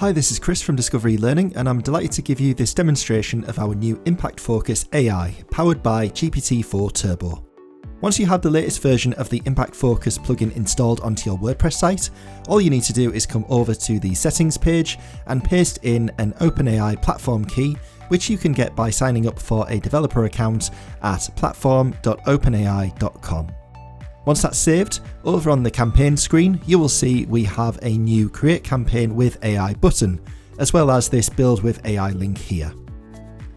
Hi, this is Chris from Discover eLearning, and I'm delighted to give you this demonstration of our new Impact Focus AI, powered by GPT-4 Turbo. Once you have the latest version of the Impact Focus plugin installed onto your WordPress site, all you need to do is come over to the settings page and paste in an OpenAI Platform Key, which you can get by signing up for a developer account at platform.openai.com. Once that's saved, over on the campaign screen, you will see we have a new Create Campaign with AI button, as well as this Build with AI link here.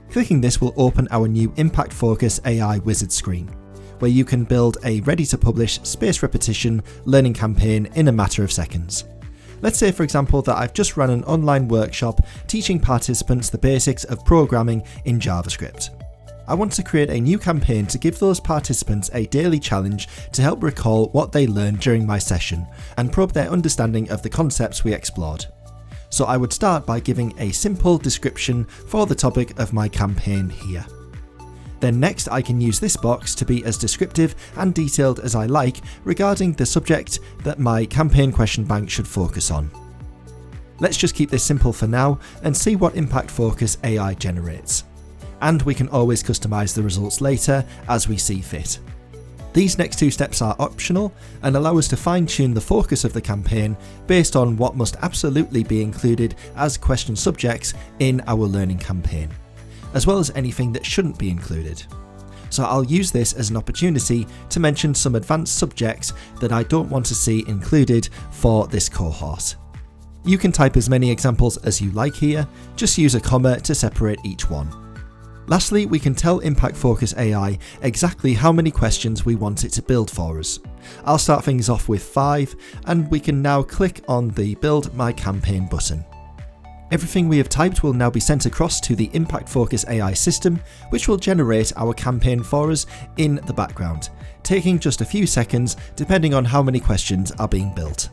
Clicking this will open our new Impact Focus AI wizard screen, where you can build a ready-to-publish spaced repetition learning campaign in a matter of seconds. Let's say, for example, that I've just run an online workshop teaching participants the basics of programming in JavaScript. I want to create a new campaign to give those participants a daily challenge to help recall what they learned during my session and probe their understanding of the concepts we explored. So I would start by giving a simple description for the topic of my campaign here. Then next I can use this box to be as descriptive and detailed as I like regarding the subject that my campaign question bank should focus on. Let's just keep this simple for now and see what Impact Focus AI generates. And we can always customize the results later as we see fit. These next two steps are optional and allow us to fine-tune the focus of the campaign based on what must absolutely be included as question subjects in our learning campaign, as well as anything that shouldn't be included. So I'll use this as an opportunity to mention some advanced subjects that I don't want to see included for this cohort. You can type as many examples as you like here, just use a comma to separate each one. Lastly, we can tell Impact Focus AI exactly how many questions we want it to build for us. I'll start things off with 5, and we can now click on the Build My Campaign button. Everything we have typed will now be sent across to the Impact Focus AI system, which will generate our campaign for us in the background, taking just a few seconds depending on how many questions are being built.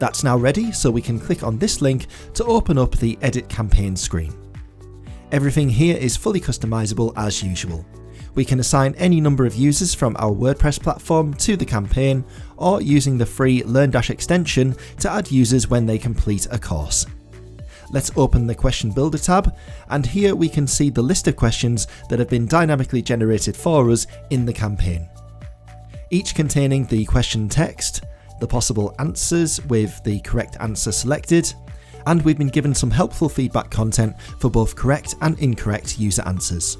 That's now ready, so we can click on this link to open up the Edit Campaign screen. Everything here is fully customizable as usual. We can assign any number of users from our WordPress platform to the campaign, or using the free LearnDash extension to add users when they complete a course. Let's open the Question Builder tab, and here we can see the list of questions that have been dynamically generated for us in the campaign, each containing the question text, the possible answers with the correct answer selected, and we've been given some helpful feedback content for both correct and incorrect user answers.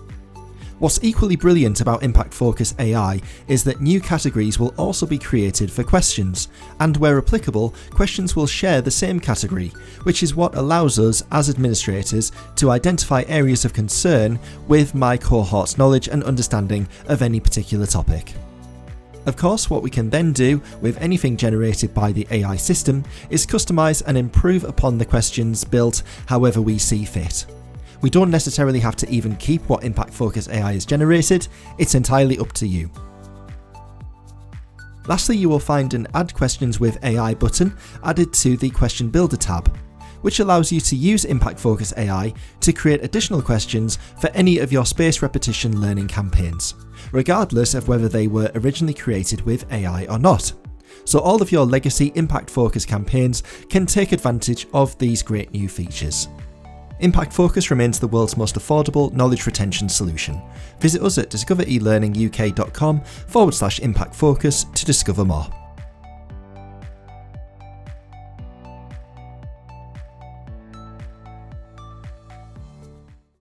What's equally brilliant about Impact Focus AI is that new categories will also be created for questions, and where applicable, questions will share the same category, which is what allows us as administrators to identify areas of concern with my cohort's knowledge and understanding of any particular topic. Of course, what we can then do with anything generated by the AI system is customize and improve upon the questions built however we see fit. We don't necessarily have to even keep what Impact Focus AI has generated, it's entirely up to you. Lastly, you will find an Add Questions with AI button added to the Question Builder tab, which allows you to use Impact Focus AI to create additional questions for any of your spaced repetition learning campaigns, regardless of whether they were originally created with AI or not. So all of your legacy Impact Focus campaigns can take advantage of these great new features. Impact Focus remains the world's most affordable knowledge retention solution. Visit us at discoverelearninguk.com/Impact Focus to discover more.